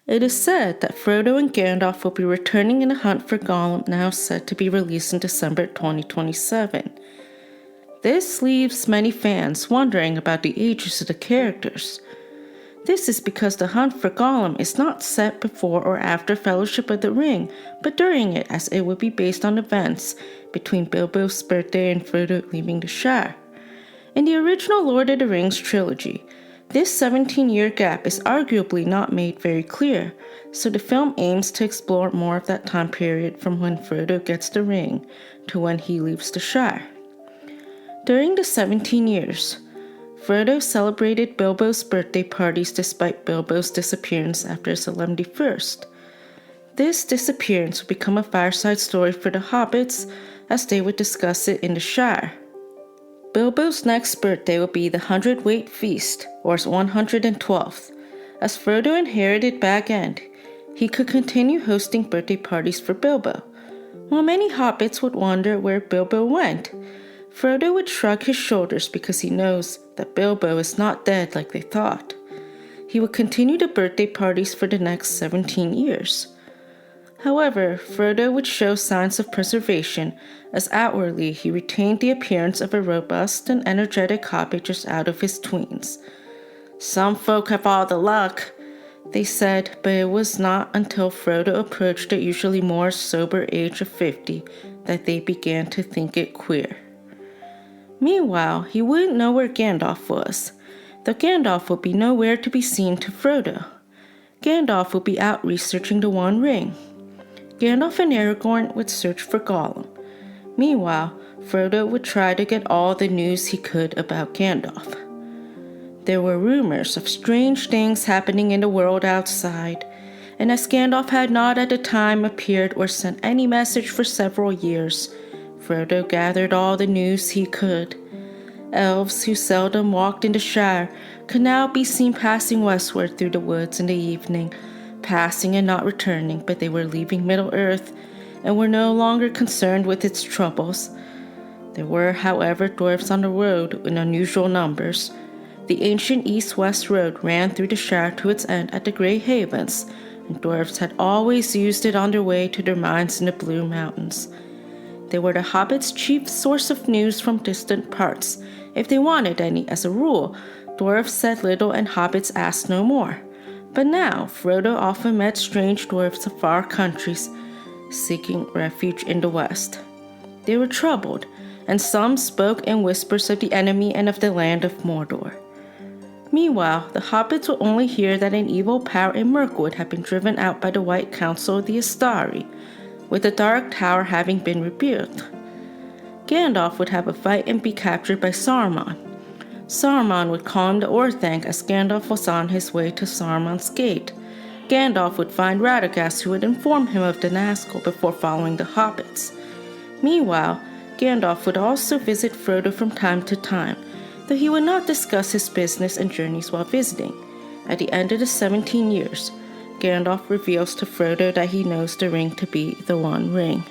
It is said that Frodo and Gandalf will be returning in a hunt for Gollum, now set to be released in December 2027. This leaves many fans wondering about the ages of the characters. This is because the hunt for Gollum is not set before or after Fellowship of the Ring, but during it, as it would be based on events between Bilbo's birthday and Frodo leaving the Shire. In the original Lord of the Rings trilogy, this 17-year gap is arguably not made very clear, so the film aims to explore more of that time period from when Frodo gets the ring to when he leaves the Shire. During the 17 years, Frodo celebrated Bilbo's birthday parties despite Bilbo's disappearance after his 71st. This disappearance would become a fireside story for the hobbits, as they would discuss it in the Shire. Bilbo's next birthday would be the 100-weight feast, or his 112th. As Frodo inherited Bag End, he could continue hosting birthday parties for Bilbo. While many hobbits would wonder where Bilbo went, Frodo would shrug his shoulders because he knows that Bilbo is not dead like they thought. He would continue the birthday parties for the next 17 years. However, Frodo would show signs of preservation, as outwardly he retained the appearance of a robust and energetic hobbit just out of his tweens. "Some folk have all the luck," they said, but it was not until Frodo approached the usually more sober age of 50 that they began to think it queer. Meanwhile, he wouldn't know where Gandalf was, though Gandalf would be nowhere to be seen to Frodo. Gandalf would be out researching the One Ring. Gandalf and Aragorn would search for Gollum. Meanwhile, Frodo would try to get all the news he could about Gandalf. There were rumors of strange things happening in the world outside, and as Gandalf had not at the time appeared or sent any message for several years, Frodo gathered all the news he could. Elves who seldom walked in the Shire could now be seen passing westward through the woods in the evening, passing and not returning, but they were leaving Middle-earth and were no longer concerned with its troubles. There were, however, dwarves on the road in unusual numbers. The ancient east-west road ran through the Shire to its end at the Grey Havens, and dwarves had always used it on their way to their mines in the Blue Mountains. They were the hobbits' chief source of news from distant parts. If they wanted any, as a rule, dwarves said little and hobbits asked no more. But now, Frodo often met strange dwarves of far countries, seeking refuge in the west. They were troubled, and some spoke in whispers of the enemy and of the land of Mordor. Meanwhile, the hobbits would only hear that an evil power in Mirkwood had been driven out by the White Council of the Astari, with the Dark Tower having been rebuilt. Gandalf would have a fight and be captured by Saruman. Saruman would call him the Orthanc as Gandalf was on his way to Saruman's gate. Gandalf would find Radagast, who would inform him of the Nazgul before following the hobbits. Meanwhile, Gandalf would also visit Frodo from time to time, though he would not discuss his business and journeys while visiting. At the end of the 17 years, Gandalf reveals to Frodo that he knows the ring to be the One Ring.